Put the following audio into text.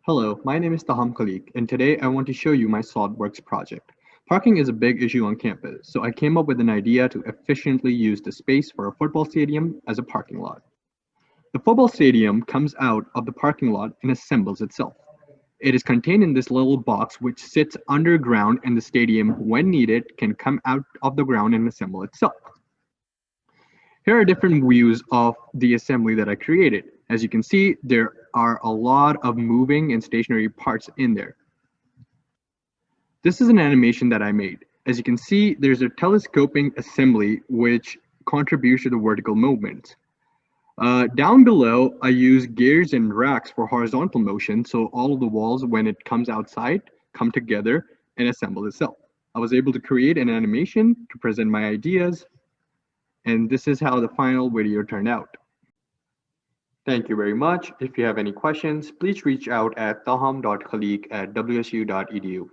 Hello, my name is Taham Khalik, and today I want to show you my SolidWorks project. Parking is a big issue on campus, so I came up with an idea to efficiently use the space for a football stadium as a parking lot. The football stadium comes out of the parking lot and assembles itself. It is contained in this little box which sits underground, and the stadium, when needed, can come out of the ground and assemble itself. Here are different views of the assembly that I created. As you can see, there are a lot of moving and stationary parts in there. This is an animation that I made. As you can see, there's a telescoping assembly which contributes to the vertical movement. Down below, I use gears and racks for horizontal motion, so all of the walls, when it comes outside, come together and assemble itself. I was able to create an animation to present my ideas, and this is how the final video turned out. Thank you very much. If you have any questions, please reach out at taham.khalik@wsu.edu.